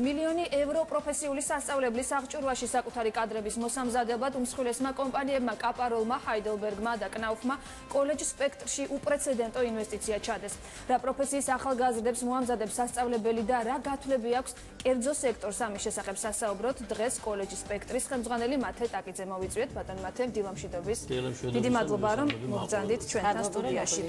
მილიონი ევრო პროფესიული სასწავლებლის აღჭურვაში საკუთარი კადრების მოსამზადებლად უმსხვილესმა კომპანიებმა კაპაროლმა, ჰაიდელბერგმა და კნაუფმა კოლეჯ სპექტრში უპრეცედენტო ინვესტიცია ჩადეს. რა პროფესიის ახალგაზრდებს მოამზადებს სასწავლებელი და რა გათვლები აქვს კერძო სექტორს ამის შესახებ სასაუბროთ დღეს კოლეჯ სპექტრის ხელმძღვანელი მათე ტაკიძე მოვიწვიეთ. ბატონო მათე, დილამშვიდობის. დიდი მადლობა რომ მოგზავნით ჩვენთან სტუდიაში.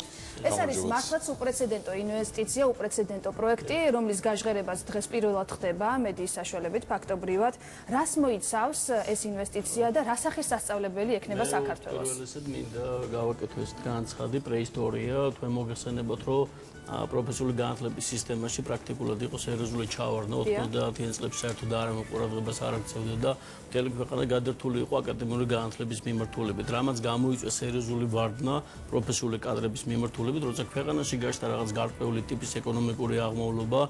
ეს არის მართლაც უპრეცედენტო ინვესტიცია, უპრეცედენტო პროექტი, რომლის გაჟღერებას დღეს პირველად ხდება მედიის საშუალებით ფაქტობრივად. რას მოიცავს ეს ინვესტიცია და რა სახის სასწავლებელი ექნება საქართველოს? პირველად მინდა გავაკეთო ეს განცხადი პრეისტორია, თქვენ მოგეხსენებათ რომ პროფესიული განათლების სისტემაში პრაქტიკულად იყო სერიოზული ჩავარდნა 90-იან წლებში საერთოდ არამე ყურადღებას არ აქცევდა და მთელი ქვეყანა გადართული იყო აკადემიური განათლების მიმართულებით. რამაც გამოიწვია სერიოზული ვარდნა პროფესიული კადრების მიმართულებით, როცა ქვეყანაში გაჩნდა რაღაც გარკვეული ტიპის ეკონომიკური აღმავლობა,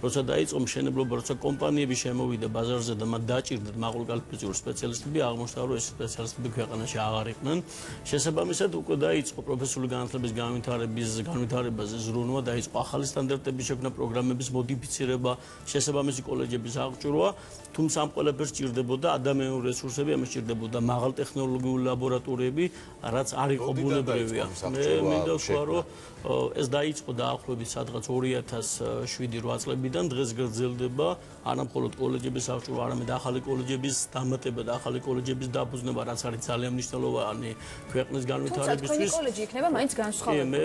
როცა დაიწყო მშენებლობა, როცა კომპანიები შემოვიდა ბაზარზე და მათ დაჭირდათ მაღალკვალიფიციური სპეციალისტები, აღმოჩნდა რომ ეს სპეციალისტები ქვეყანაში აღარ იყვნენ. შესაბამისად უკვე დაიწყო პროფესიული განათლების განვითარებაზე ზრუნვა, დაიწყო ახალი სტანდარტების შექმნა, პროგრამების მოდიფიცირება, შესაბამისი კოლეჯების აღჭურვა, თუმცა ამ ყველაფერს სჭირდებოდა ადამიანური რესურსები, ამას სჭირდებოდა მაღალტექნოლოგიური ლაბორატორიები, რაც არ იყო ბუნებრივია. მე მინდა ვთქვა, რომ ეს დაიწყო დაახლოებით სადღაც 2007-8 წლებიდან, დღეს გრძელდება არა მხოლოდ კოლეჯების აღჭურვა, არამედ ახალი კოლეჯების დამატება და ახალი კოლეჯების დაფუძნება, რაც არის ძალიან მნიშვნელოვანი ქვეყნის განვითარებისთვის. თუმცა კოლეჯი იქნება მაინც განსხვავებული. მე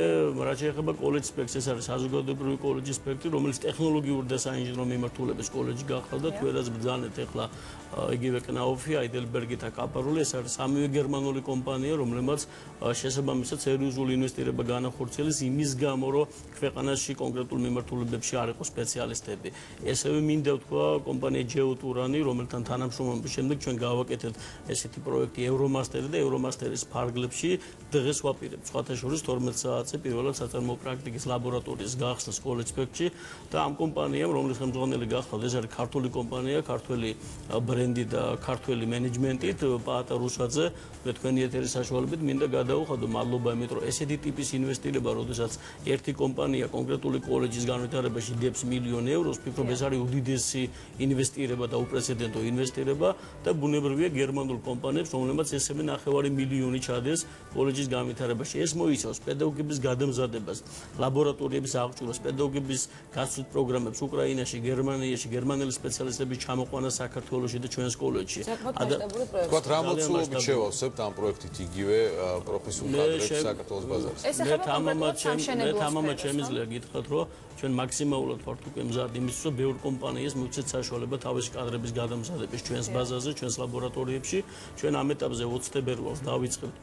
რაც შეეხება კოლეჯ სპექტს, ეს არის საზოგადოებრივი კოლეჯის სპექტრი, რომელიც ტექნოლოგიური და საინჟინრო მიმართულების კოლეჯი გახდა და თუ ერას ბრძანეთ ახლა იგივე კნაუფი, ჰაიდელბერგი და კაპაროლი, ეს არის სამივე გერმანული კომპანია, რომლებმაც შესაბამისად სერიოზული ინვესტირება განახორციელეს იმის გამო, რომ ქვეყანაში კონკრეტულ მიმართულებებში არ იყო სპეციალისტები. ესევე მინდა ვთქვა კომპანია ჯეოტურანი, რომელთან თანამშრომლობის შემდეგ ჩვენ გავაკეთეთ ესეთი პროექტი ევრომასტერი და ევრომასტერის ფარგლებში დღეს ვაპირებთ სხვათა შორის 12 საათზე პირველად საწარმოო პრაქტიკის ლაბორატორიის გახსნას კოლეჯ სპექტში და ამ კომპანიამ, რომლის ხელმძღვანელი გახლავთ, ეს არის ქართული კომპანია, ქართველი ბრენდი და ქართველი მენეჯმენტით, პაატა რუსაძე, მე თქვენი ეთერის საშუალებით მინდა გადავუხადო მადლობა, იმიტომ რომ ესეთი ტიპის ინვესტირება, როდესაც ერთი კომპანია კონკრეტული კოლეჯის განვითარებაში დებს $1,000,000, ვფიქრობ ეს არის უდიდესი ინვესტირება და უპრეცედენტო ინვესტირება და ბუნებრივია გერმანულ კომპანიებს, რომლებმაც ესევე $900,000,000 ჩადეს კოლეჯის განვითარებაში. ეს მოიცავს პედაგოგების გადამზადებას, ლაბორატორიების აღჭურვას, პედაგოგების გასწვრივ პროგრამებს უკრაინაში, გერმანიაში, გერმანელი სპეციალისტების ჩამოყვანას საქართველოში და ჩვენს კოლეჯში. თქვათ რა მოცულობით შევავსებთ ამ პროექტით იგივე პროფესიულ კადრებს საქართველოს ბაზარზე? მე თამამად შემიძლია გითხრათ, რომ ჩვენ მაქსიმალურად ვართ უკვე მზად იმისთვის, რომ ბევრ კომპანიას მივცეთ საშუალება თავისი კადრების გადამზადების ჩვენს ბაზაზე, ჩვენს ლაბორატორიებში. ჩვენ ამ ეტაპზე 20 თებერვალს დავიწყებთ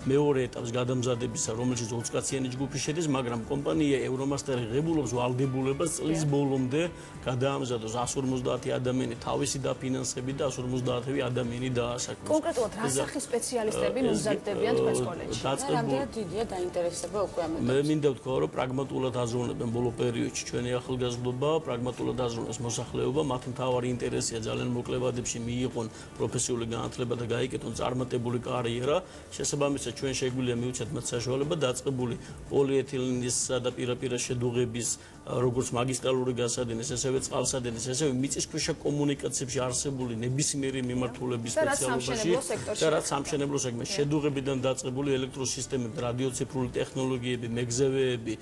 მეორე ეტაპს გადამზადებისა, რომელშიც 20 კაციანი ჯგუფი შედის, მაგრამ კომპანია ევრომასტერი ღებულობს ვალდებულებას წლის ბოლომდე გადაამზადოს 150 ადამიანი თავისი დაფინანსებით და 150 ადამიანი დაასაქმოს. კონკრეტულად რა სახის სპეციალისტები მომზადდებიან თქვენს კოლეჯში? რამდენად დიდია დაინტერესება უკვე ამ ეტაპზე? მე მინდა ვთქვა, რომ პრაგმატულად აზროვნებენ ბოლო პერიოდში ჩვენი ახალგაზრდობა, პრაგმატულად აზროვნებს მოსახლეობა, მათ მთავარი ინტერესია ძალიან მოკლე ვადებში მიიღონ პროფესიული განათლება და გაიკეთონ წარმატებული კარიერა. შესაბამისად ჩვენ შეგვიძლია მივუცეთ მათ საშუალება დაწყებული პოლიეთილენისა და პირაპირა შედუღების როგორც მაგისტრალური გასადენის, ესევე წყალსადენის, ესევე მიწისქვეშა კომუნიკაციებში არსებული ნებისმიერი მიმართულების სპეციალობაში და რაც სამშენებლო სეგმენტში შედუღებიდან დაწყებული ელექტროსისტემები, რადიოციფრული ტექნოლოგიები, მეგზევეები,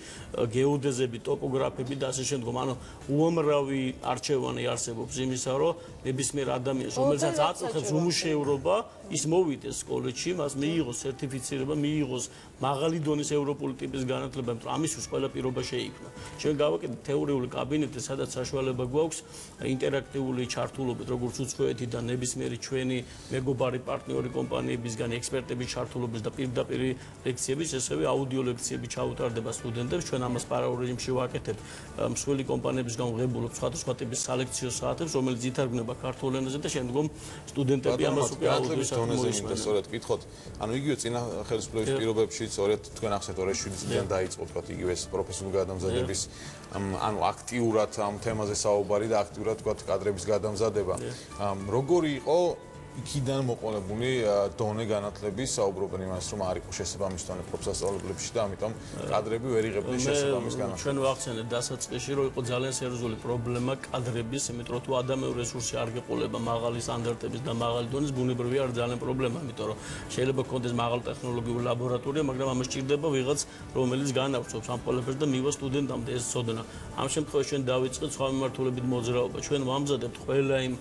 გეოდეზები, ტოპოგრაფები და ასე შემდგომ. ანუ უამრავი არჩევანი არსებობს იმისა, რომ ნებისმიერ ადამიანს, რომელსაც აწუხებს უმუშევრობა, ის მოვიდეს კოლეჯში, მას მიიღოს სერტიფიცირება, მიიღოს მაღალი დონის ევროპული ტიპის განათლება, იმიტომ რომ ამისთვის ყველა პირობა შეიქმნა. ჩვენ გავაკეთეთ თეორიული კაბინეტი, სადაც საშუალება გვაქვს ინტერაქტიული ჩართულობით, როგორც უცხოეთიდან ნებისმიერი ჩვენი მეგობარი პარტნიორი კომპანიებისგან ექსპერტების ჩართულობის და პირდაპირ ლექციების, ესევე აუდიო ლექციები ჩაუტარდება სტუდენტებს. ჩვენ ამას პარალელ რეჟიმში ვაკეთებთ მსხვილი კომპანიებისგან ვღებულობთ სხვადასხვა ტიპის სალექციო საათებს, რომელიც ითარგმნება ქართულ ენაზე და შემდგომ სტუდენტები ამას უკვე აუდიო დონეზე მინდა სწორედ გითხოთ. ანუ იგივე წინა ხელისუფლების პირობებში სწორედ თქვენ ახსენეთ 2007 წლიდან დაიწყო თქვათ იგივე ეს პროფესიული გადამზადების ანუ აქტიურად ამ თემაზე საუბარი და აქტიურად თქვათ კადრების გადამზადება. როგორი იყო იქიდან მოყოლებული დონე განათლების საუბრობენ იმას, რომ არ იყო შესაბამის დონე პროფესიונალებში და ამიტომ კადრები ვერ იღებდნენ შესაბამის განათლებას. ჩვენ ვახსენეთ დასაწყისში, რომ იყო ძალიან სერიოზული პრობლემა კადრების, იმიტომ რომ თუ ადამიანური რესურსი არ გეყოლება მაღალი სტანდარტების და მაღალი დონის, ბუნებრივია არის ძალიან პრობლემა, იმიტომ რომ შეიძლება გქონდეს მაღალ ტექნოლოგიური ლაბორატორია, მაგრამ ამას სჭირდება ვიღაც, რომელიც განავრცობს ამ ყველაფერს და მივა სტუდენტამდე ეს ცოდნა. ამ შემთხვევაში ჩვენ დავიწყეთ სხვა მიმართულებით მოძრაობა. ჩვენ ვამზადებთ ყველა იმ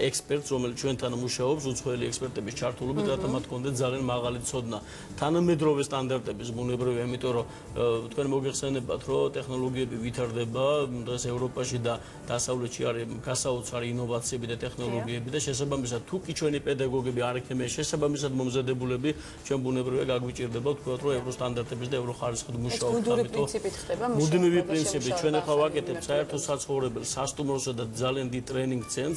ექსპერტს, რომელიც ჩვენთან მუშაობს, უცხოელი ექსპერტების ჩართულობით, რათა მათ კონდეთ ძალიან მაღალი ცოდნა. თანამედროვე სტანდარტების ბუნებრივია, იმიტომ რომ თქვენ მოგეხსენებათ, რომ ტექნოლოგიები ვითარდება, დღეს ევროპაში და დასავლეთში არის გასაოცარი ინოვაციები და ტექნოლოგიები და შესაბამისად თუ კი ჩვენი პედაგოგები არ იქნება შესაბამისად მომზადებულები, ჩვენ ბუნებრივია გაგვიჭირდება თქვათ, რომ ევროსტანდარტების და ევროხარისხით მუშაობთ, ამიტომ მუდმივი პრინციპი ჩვენ ახლა ვაკეთებთ საერთო საცხოვრებელ სასტუმროსა და ძალიან დიდ ტრენინგ ცენტრს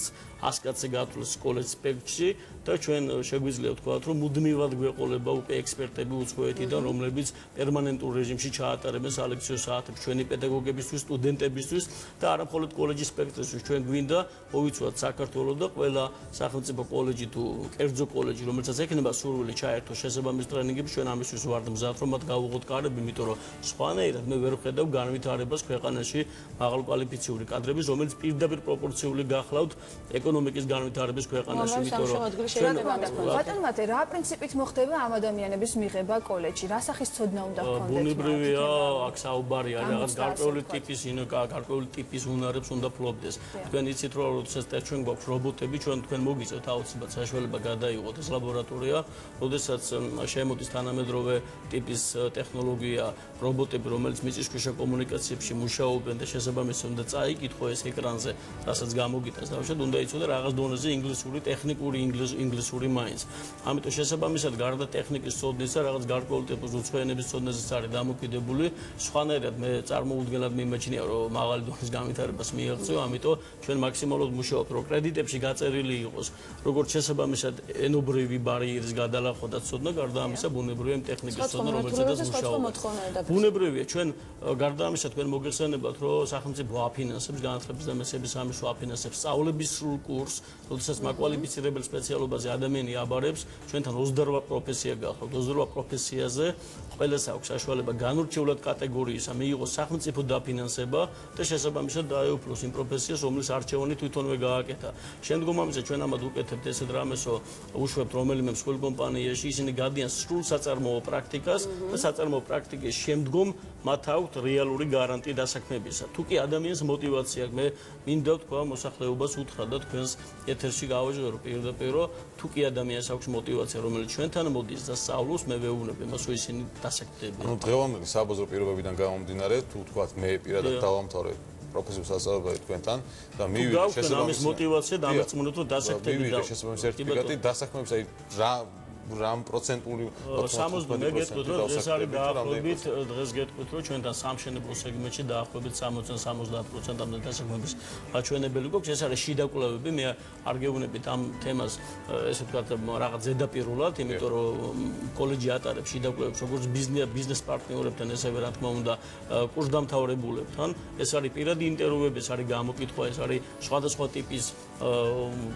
100 კაცი გათვლას სკოლის სპექტრში და ჩვენ შეგვიძლია ვთქვათ, რომ მუდმივად გვეყოლება უკვე ექსპერტები უცხოეთიდან, რომლებიც პერმანენტულ რეჟიმში ჩაატარებენ სალექციო საათებს ჩვენი პედაგოგებისთვის, სტუდენტებისთვის და არა მხოლოდ კოლეჯის სპექტრში. ჩვენ გვინდა მოვიცვათ საქართველოს და ყველა სახელმწიფო კოლეჯი თუ კერძო კოლეჯი, რომელსაც ექნება სურვილი ჩაერთოს შესაბამის ტრენინგებში, ჩვენ ამისთვის ვართ მზად, რომ მათ გავუღოთ კარები, იმიტომ რომ სხვანაირად მე ვერ ვხედავ განვითარებას ქვეყანაში მაღალკვალიფიციური კადრების, რომელიც პირდაპირ პროპორციული გახლავთ ეკონომიკის განვითარების ქვეყანაში, იმიტომ რომ ბატონ მათე, რა პრინციპით მოხდება ამ ადამიანების მიღება კოლეჯში? რა სახის ცოდნა უნდა ჰქონდეთ? ბუნებრივია, აქ საუბარია რაღაც გარკვეული ტიპის უნარებს უნდა ფლობდეს. თქვენ იცით რომ როდესაც ჩვენ გვაქვს რობოტები, თქვენ მოგიწევთ აუცილებლად საშუალება გადაიღოთ ეს ლაბორატორია, როდესაც შემოდის თანამედროვე ტიპის ტექნოლოგია, რობოტები, რომელიც მიწისქვეშა კომუნიკაციებში მუშაობენ და შესაბამისად უნდა წაიკითხო ეს ეკრანზე, რასაც გამოგიტანს დავშედ უნდა იცოდე რაღაც დონეზე ინგლისური, ტექნიკური ინგლისური მაინც. ამიტომ შესაბამისად გარდა ტექნიკის ცოდნისა, რაღაც გარკვეული ტიპის უცხოენების ცოდნაზეც არის დამოკიდებული. სხვანაირად მე წარმოუდგენლად მიმაჩნია, რომ მაღალი დონის განვითარებას მიაღწევ, ამიტომ ჩვენ მაქსიმალურად მუშაობთ, რომ კრედიტებში გაწერილი იყოს, როგორც შესაბამისად ენობრივი ბარიერის გადალახვა და ცოდნა, გარდა ამისა ბუნებრივია ტექნიკის ცოდნა, რომელზედაც მუშაობთ. ბუნებრივია, ჩვენ გარდა ამისა თქვენ მოგეხსენებათ, რომ სახელმწიფო აფინანსებს განათლების და მესების სამეშო აფინანსებს სწავლების სრულ კურსს, როდესაც მაკვალიფიცირებელ სპეციალობაზე ადამიანი აბარებს, ჩვენთან 28 პროფესია გახლავთ. 28 პროფესიაზე ყველას აქვს საშუალება განურჩევლად კატეგორიისა მიიღოს სახელმწიფო დაფინანსება და შესაბამისად დაეუფლოს იმ პროფესიას, რომლის არჩევანი თვითონვე გააკეთა. შემდგომ ამისა ჩვენ ამად ვუკეთებთ ესეთ რამეს, რომ უშვებთ რომელიმე მსხვილ კომპანიაში, ისინი გადიან სრულ საწარმოო პრაქტიკას და საწარმოო პრაქტიკის შემდგომ მათ აქვთ რეალური გარანტია დასაქმებისა. თუ კი ადამიანს мотиваცია აქვს, მე მინდა ვთქვა მოსახლეობას უთხრა და თქვენს ეთერში გავაჟღერო პირდაპირ, რომ თუ კი ადამიანს აქვს мотиваცია, რომელიც ჩვენთან მოდის და სწავლობს, მე ვეუბნებ იმას, რომ ისინი დასაქმდებიან. ანუ დღევანდელი საბაზრო პირობებიდან გამომდინარე, თუ თქვათ მე პირადად დავამთავრე პროფესიულ სასწავლებლად თქვენთან და მივიღე შესაბამის мотиваცია დამერწმუნოთ, რომ დასაქმდები და შესაბამის სერტიფიკატი დასაქმების აი რამ პროცენტული 60 მე გეტყვით რომ ეს არის დაახლოებით დღეს გეტყვით რომ ჩვენთან სამშენებლო სეგმენტში დაახლოებით 60-70%-ამდე დასაქმების მაჩვენებელი გვაქვს. ეს არის შიდა კვლევები, მე არ გეუბნებით ამ თემას ესე ვთქვათ რაღაც ზედაპირულად, იმიტომ რომ კოლეჯი ატარებს შიდა კვლევებს როგორც ბიზნეს პარტნიორებთან, ესევე რა თქმა უნდა კურსდამთავრებულებთან. ეს არის პირადი ინტერვიუები, ეს არის გამოკითხვა, ეს არის სხვადასხვა ტიპის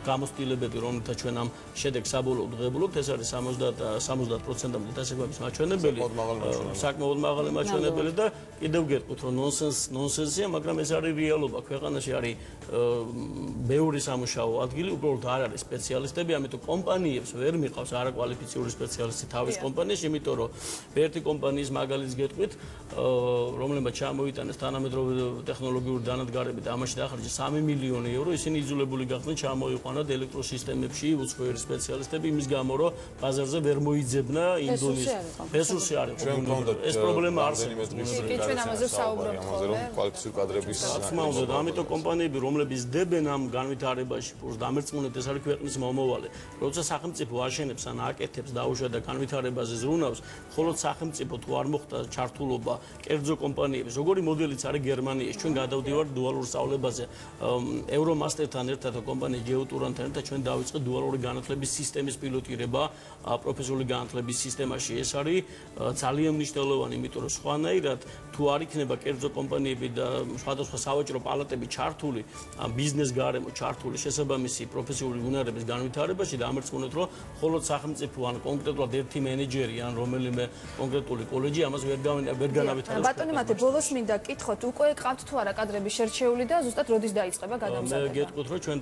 გამოცდილებები, რომელთა ჩვენ ამ შედეგს საბოლოოდ ვღებულობთ. ეს არის 70%-ამდე დასაქმების მაჩვენებელი, საკმაოდ მაღალი მაჩვენებელი და კიდევ გეტყვით რომ ნონსენსია, მაგრამ ეს არის რეალობა. ქვეყანაში არის ბევრი სამუშაო ადგილი, უბრალოდ არ არის სპეციალისტები, ამიტომ კომპანიებს ვერ მიყავს არაკვალიფიციური სპეციალისტი თავის კომპანიაში, იმიტომ რომ ერთი კომპანიის მაგალითს გეტყვით, რომელმაც ჩამოიტანეს თანამედროვე ტექნოლოგიური დანადგარები და ამაში დაახარჯა 3 მილიონი ევრო, ისინი იძულებული გახდნენ ჩამოიყვანათ ელექტროსისტემებში უცხოელი სპეციალისტები იმის გამო, რომ ბაზარზე ვერ მოიძებნა იმ დონის რესურსი არ იყო. ეს პრობლემა არსებობს. ჩვენ ამაზე საუბრობთ ხოლმე. კვალიფიციური კადრების თქმა უნდა, ამიტომ კომპანიები, რომლებიც დებენ ამ განვითარებაში, კურსს დამერწმუნეთ, ეს არის ქვეყნის მომავალი. როცა სახელმწიფო აშენებს ან აკეთებს დაუშვა და განვითარებაზე ზრუნავს, ხოლო სახელმწიფო თუ არ მოხდა ჩართულობა კერძო კომპანიების, როგორი მოდელიც არის გერმანიაში, ჩვენ გადავდივართ დუალურ სწავლებაზე. ევრომასტერთან ერთად და კომპანია გეოტურანთან ერთად ჩვენ დავიწყეთ დუალური განათლების სისტემის პილოტირება პროფესიული განათლების სისტემაში ეს არის ძალიან მნიშვნელოვანი, იმიტომ რომ სხვანაირად თუ არ იქნება კერძო კომპანიები და სხვადასხვა სავაჭრო პალატები ჩართული, ბიზნეს გარემო ჩართული შესაბამისი პროფესიული უნარების განვითარებაში და ამერცხუნეთ რომ მხოლოდ სახელმწიფო ან კონკრეტულად ერთი მენეჯერი ან რომელიმე კონკრეტული კოლეჯი ამას ვერ განავითარებს. ბატონო მათე ბოლოს მინდა კითხოთ, უკვე ყავთ თუ არა კადრები შერჩეული და ზუსტად როდის დაიწყება გადამზადება? მე გეტყვით რომ ჩვენ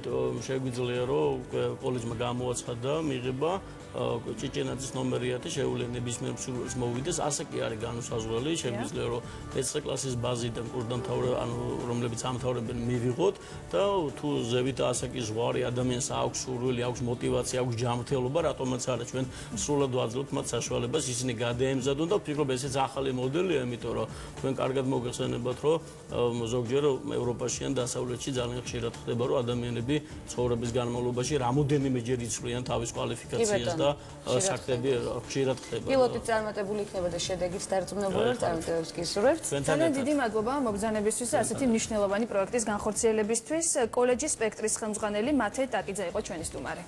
შეგვიძლია რომ კოლეჯმა გამოაცხადა მიღება ჭიჭინაძის ნომერიათი შეუძლია ნებისმიერ მსურველს მოვიდეს, ასე კი არის განუსაზღვრელი, შეგვიძლია რომ 9 კლასის ბაზიდან კურსდამთავრე, ანუ რომლებიც ამთავრებენ მივიღოთ და თუ ზევით ასე კი ზღვარი ადამიანს აქვს სურვილი, აქვს мотиваცია, აქვს ჯანმრთელობა, რატომაც არა ჩვენ სრულად ვაძლევთ მათ საშუალებას ისინი გადაემზადონ და ვფიქრობ ესეც ახალი მოდელია, იმიტომ რომ თქვენ კარგად მოგეხსენებათ რომ ზოგჯერ ევროპაში ან დასავლეთში ძალიან ხშირად ხდება რომ ადამიანები ცხოვრების განმავლობაში რამოდენიმეჯერ იცვლიან თავის კვალიფიკაციას და საქმეები ხშირად ხდება. პილოტი წარმატებული იქნება და შედეგიც დარწმუნებული ვარ, წარმატებებს გისურვებთ. ძალიან დიდი მადლობა მოგზაურობისთვის და ასეთი მნიშვნელოვანი პროექტის განხორციელებისთვის. კოლეჯის სპექტრის ხელმძღვანელი მათე ტაკიძე იყო ჩვენი სტუმარი.